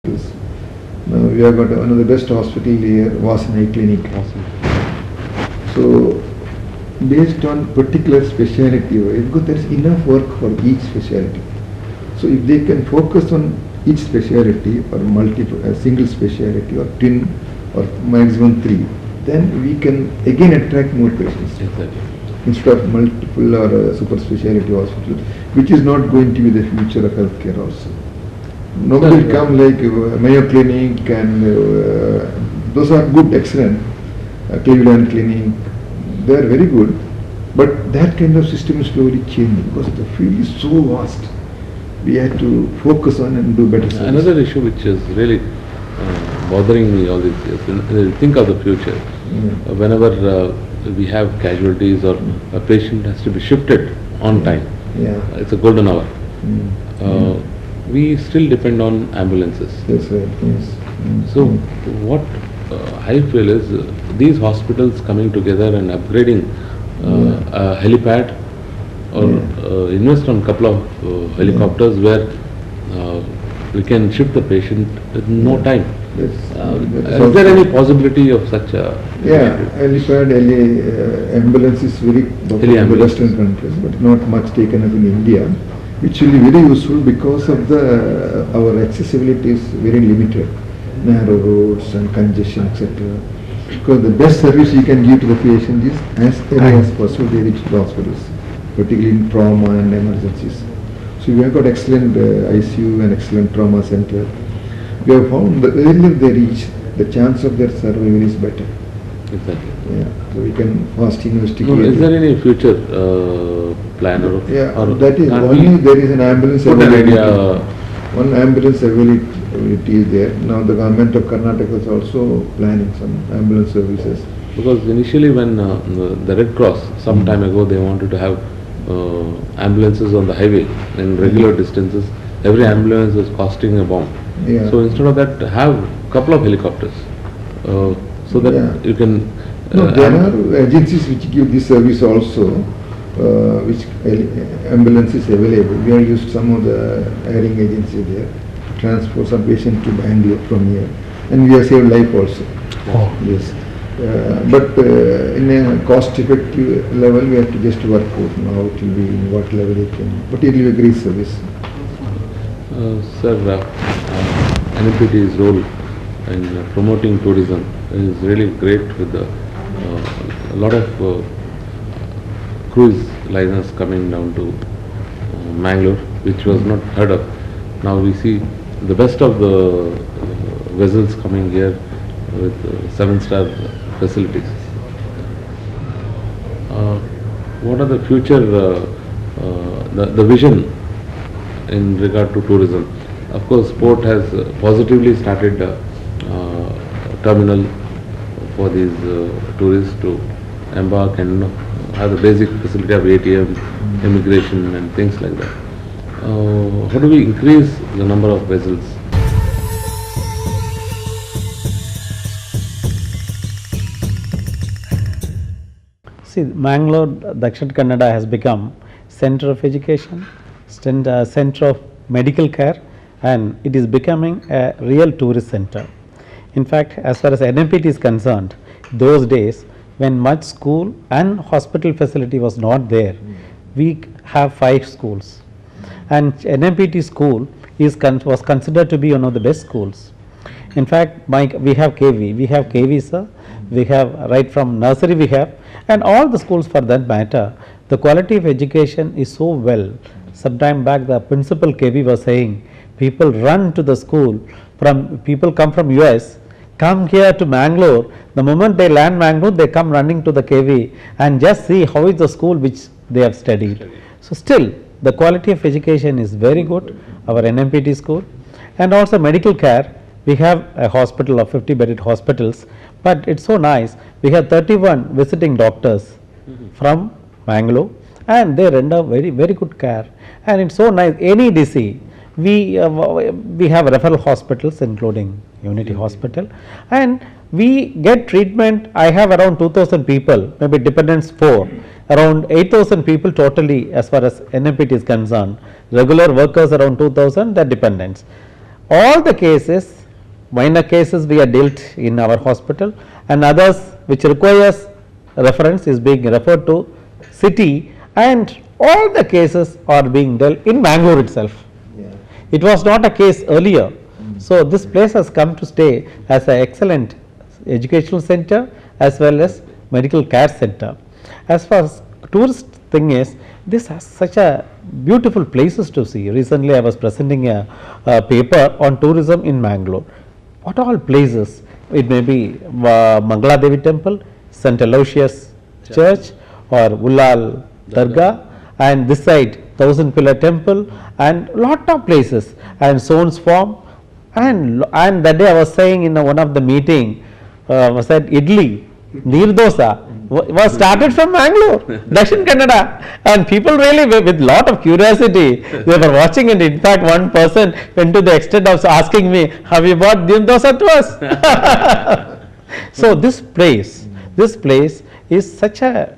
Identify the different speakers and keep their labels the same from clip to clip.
Speaker 1: hospitals. Now we have got one of the best hospital here, Vasanai Clinic. So based on particular speciality, because there is enough work for each speciality. So if they can focus on each speciality or multiple, single speciality or twin or maximum 3, then we can again attract more patients.
Speaker 2: Exactly.
Speaker 1: Instead of multiple or super speciality hospital, which is not going to be the future of healthcare also. Nobody will come like Mayo Clinic and those are good, excellent. Cleveland Clinic, they are very good. But that kind of system is slowly changing because the field is so vast. We have to focus on and do better service.
Speaker 2: Another issue which is really bothering me all these years, think of the future. Whenever we have casualties or a patient has to be shifted on time, it's a golden hour. We still depend on ambulances.
Speaker 1: That's right, yes.
Speaker 2: So what I feel is these hospitals coming together and upgrading a helipad or invest on a couple of helicopters where we can shift the patient in no time. Is there any possibility of such a...
Speaker 1: Helipad, ambulance is very popular in the Western countries, but not much taken up in India, which will be very useful because of our accessibility is very limited, narrow roads and congestion, etc. Because the best service you can give to the patient is as early as possible they reach the hospitals, particularly in trauma and emergencies. So we have got excellent ICU and excellent trauma center. We have found that earlier they reach, the chance of their survival is better.
Speaker 2: Exactly.
Speaker 1: So we can fast investigate.
Speaker 2: No, is there any future plan or
Speaker 1: that is only there is an ambulance availability. One ambulance availability is there. Now the government of Karnataka is also planning some ambulance services.
Speaker 2: Because initially when the Red Cross some time ago they wanted to have ambulances on the highway in regular distances, every ambulance was costing a bomb. So instead of that, have a couple of helicopters so that you can...
Speaker 1: there are agencies which give this service also, which ambulance is available. We have used some of the hiring agency there to transport some patient to Bangalore from here, and we have saved life also. Yes. But in a cost-effective level, we have to just work out now it will be in what level it can. But it will be a great service.
Speaker 2: Sir, NMPT's role in promoting tourism is really great with a lot of cruise liners coming down to Mangalore, which was not heard of. Now we see the best of the vessels coming here with 7-star facilities. What are the future, the vision in regard to tourism? Of course, Port has positively started a terminal for these tourists to embark and have the basic facility of ATM, immigration and things like that. How do we increase the number of vessels?
Speaker 3: See, Mangalore, Dakshin Kannada has become center of education, center of medical care, and it is becoming a real tourist center. In fact, as far as NMPT is concerned, those days when much school and hospital facility was not there, we have 5 schools, and NMPT school was considered to be one of the best schools. In fact, we have KV sir, we have right from nursery we have, and all the schools for that matter, the quality of education is so well. Sometime back the principal KV was saying, people run to the school, people come from US, come here to Mangalore, the moment they land Mangalore, they come running to the KV and just see how is the school which they have studied. So still the quality of education is very good, our NMPT school, and also medical care. We have a hospital of 50-bedded hospitals, but it's so nice. We have 31 visiting doctors from Mangalore, and they render very good care. And it's so nice. Any disease, we have referral hospitals, including Unity Hospital, and we get treatment. I have around 2,000 people, maybe dependents 4, around 8,000 people totally as far as NMPT is concerned. Regular workers around 2,000, the dependents. All the cases minor cases we are dealt in our hospital, and others which requires reference is being referred to city, and all the cases are being dealt in Bangalore itself.
Speaker 1: Yeah.
Speaker 3: It was not a case earlier. So, this place has come to stay as an excellent educational center as well as medical care center. As far as tourist thing is, this has such a beautiful places to see. Recently I was presenting a paper on tourism in Mangalore. What all places? It may be Mangala Devi temple, St. Aloysius church, or Ullal Dargah, and this side Thousand Pillar temple, and lot of places, and Soane's farm, and that day I was saying in one of the meeting, was that idli, neer dosa was started from Mangalore, Dakshin Kannada, and people really with lot of curiosity they were watching, and in fact one person went to the extent of asking me, have you bought neer dosa to us? So this place is such a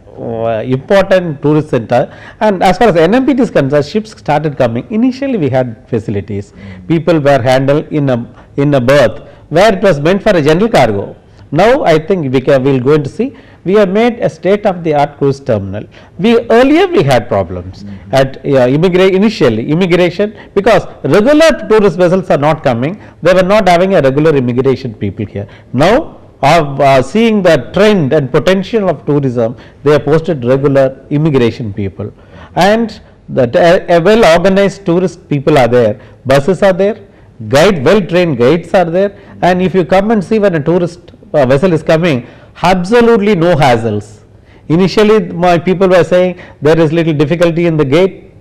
Speaker 3: important tourist center, and as far as NMPT is concerned, ships started coming. Initially we had facilities, people were handled in a berth where it was meant for a general cargo. Now I think we will going to see, we have made a state of the art cruise terminal. Earlier we had problems at immigration, because regular tourist vessels are not coming, they were not having a regular immigration people here. Now of seeing the trend and potential of tourism, they have posted regular immigration people, and a well organized tourist people are there, buses are there, well trained guides are there, and if you come and see when a tourist vessel is coming, absolutely no hassles. Initially my people were saying there is little difficulty in the gate,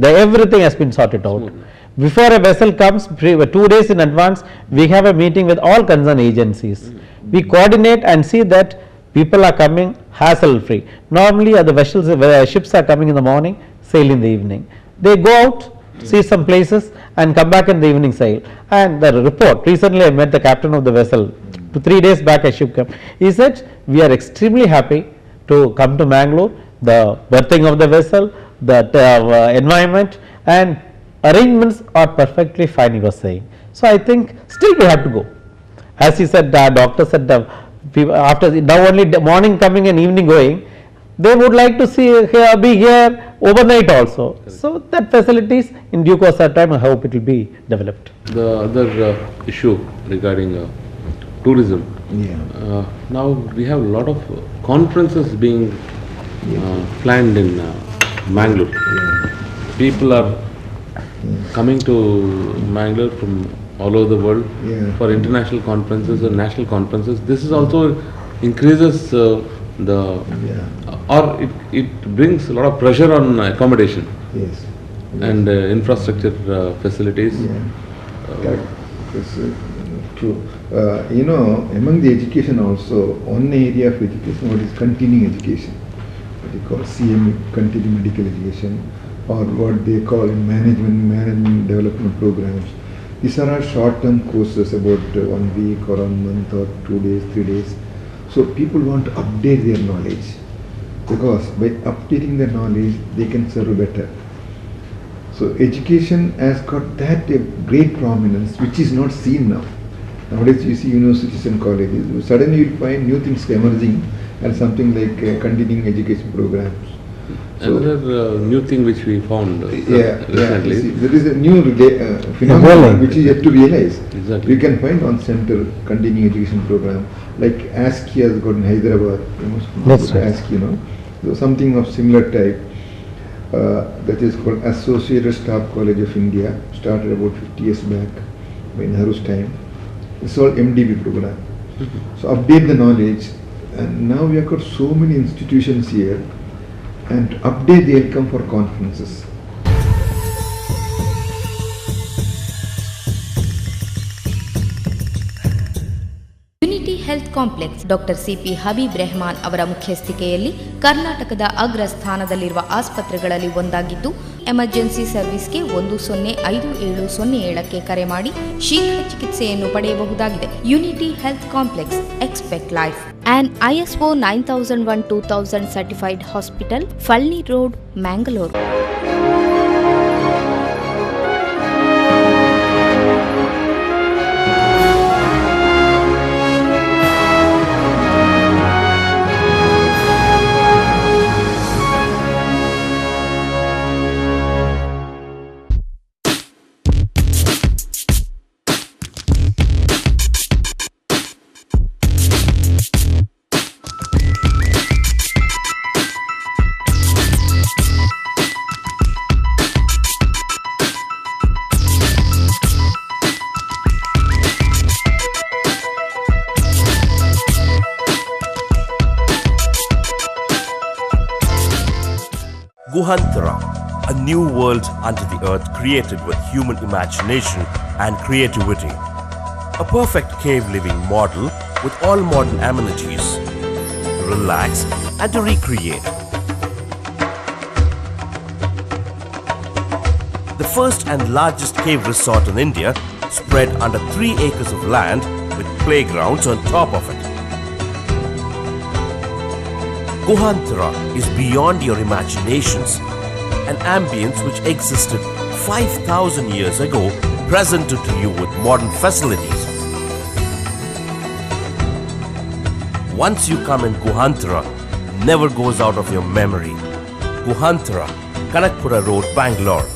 Speaker 3: everything has been sorted out. Before a vessel comes, 2 days in advance, we have a meeting with all concerned agencies. We coordinate and see that people are coming hassle free. Normally the ships are coming in the morning, sail in the evening. They go out, see some places and come back in the evening sail. And the report, recently I met the captain of the vessel, 3 days back a ship came. He said, we are extremely happy to come to Mangalore, the berthing of the vessel, the environment and arrangements are perfectly fine, he was saying. So I think still we have to go. As he said, doctor said, after now only morning coming and evening going, they would like to be here overnight also. So that facilities in due course of time I hope it will be developed.
Speaker 2: The other issue regarding tourism, now we have a lot of conferences being planned in Mangalore. People are coming to Mangalore from all over the world for international conferences and national conferences. This is also increases or it brings a lot of pressure on accommodation and infrastructure facilities.
Speaker 1: True. Among the education also, one area of education, what is continuing education, what they call CME, continuing medical education, or what they call in management development programs. These are all short-term courses, about 1 week or 1 month or 2 days, 3 days. So people want to update their knowledge, because by updating their knowledge, they can serve better. So education has got that great prominence, which is not seen now. Nowadays you see universities and colleges, suddenly you will find new things emerging and something like continuing education programs. So
Speaker 2: another new thing which we found recently.
Speaker 1: See, there is a new phenomenon which is yet to realize.
Speaker 2: Exactly.
Speaker 1: We can find on center continuing education program like ASCII has got in Hyderabad.
Speaker 3: That's right.
Speaker 1: ASCII, so something of similar type. That is called Associated Staff College of India, started about 50 years back by Nehru's time. It's all MDB program. So update the knowledge, and now we have got so many institutions here, and update the income for conferences.
Speaker 4: Unity Health Complex doctor CP Habeeb Rehman ಅವರ ಮುಖ್ಯಸ್ಥಿಕೆಯಲ್ಲಿ ಕರ್ನಾಟಕದ ಅಗ್ರ ಸ್ಥಾನದಲ್ಲಿರುವ ಆಸ್ಪತ್ರೆಗಳಲ್ಲಿ ಒಂದಾಗಿದ್ದು, emergency ಸರ್ವಿಸ್ಗೆ 1055707ಕ್ಕೆ ಕರೆ ಮಾಡಿ ಶೀಘ್ರ ಚಿಕಿತ್ಸೆಯನ್ನು ಪಡೆಯಬಹುದಾಗಿದೆ. Unity Health complex, expect life. An ISO 9001:2000 certified hospital, Falni Road, Mangalore.
Speaker 5: Guhantara, a new world under the earth created with human imagination and creativity. A perfect cave living model with all modern amenities to relax and to recreate. The first and largest cave resort in India, spread under 3 acres of land with playgrounds on top of it. Guhantara is beyond your imaginations, an ambience which existed 5,000 years ago, presented to you with modern facilities. Once you come in Guhantara, never goes out of your memory. Guhantara, Kanakpura Road, Bangalore.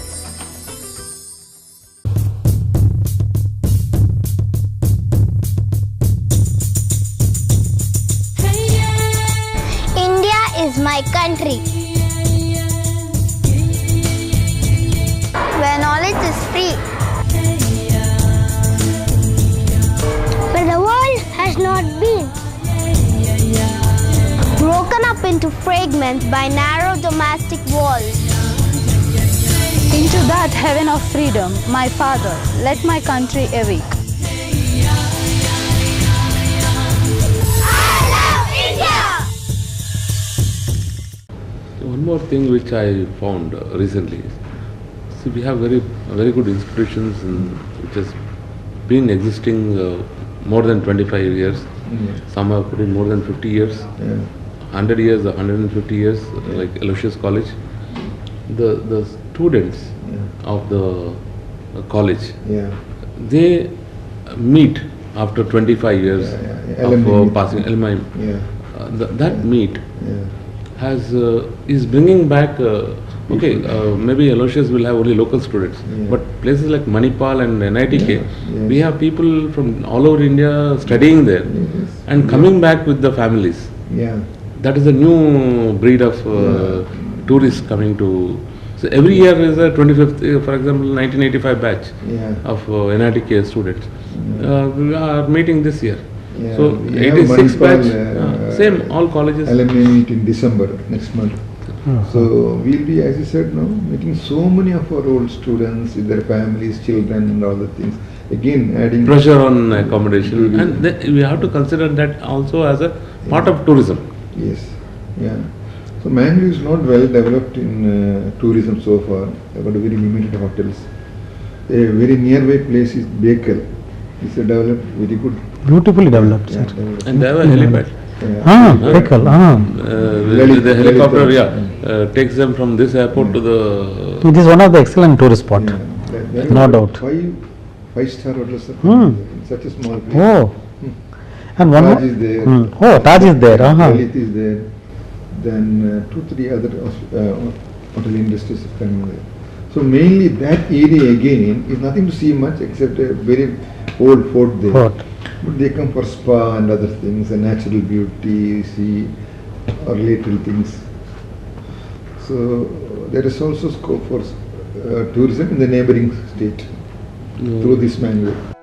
Speaker 6: Is my country, where knowledge is free, where the world has not been broken up into fragments by narrow domestic walls.
Speaker 7: Into that heaven of freedom, my father, let my country awake.
Speaker 2: One more thing which I found recently is, see, we have very good institutions which has been existing more than 25 years. Some have put in more than 50 years, 100 years, 150 years, like Aloysius College. The students of the college, they meet after 25 years of passing alumni. That meet is bringing back, maybe Aloysius will have only local students, but places like Manipal and NITK, we have people from all over India studying there and coming back with the families. That is a new breed of tourists coming to. So every year is a 25th, for example, 1985 batch of NITK students. We are meeting this year. So 86 batch, same, all colleges.
Speaker 1: Alumni meet in December next month. So we'll be, as you said, meeting so many of our old students with their families, children and all the things. Again, adding
Speaker 2: pressure on accommodation, and we have to consider that also as a part of tourism.
Speaker 1: Yes, So Mangalore is not well developed in tourism so far. They've got very limited hotels. A very nearby place is Bekal. It's developed very good.
Speaker 3: Beautifully developed.
Speaker 2: And they have a helipad.
Speaker 3: Bekal.
Speaker 2: The helicopter, takes them from this airport to the.
Speaker 3: It is one of the excellent tourist spot. No doubt.
Speaker 1: Five-star hotels in such a small place.
Speaker 3: Oh. And one
Speaker 1: Taj
Speaker 3: more.
Speaker 1: is there.
Speaker 3: Taj is there.
Speaker 1: Lalit is there. Then 2-3 other hotel industries are coming there. So mainly that area again is nothing to see much except a very old fort there. But they come for spa and other things, and natural beauty, see, or little things. So there is also scope for tourism in the neighboring state through this Mangalore.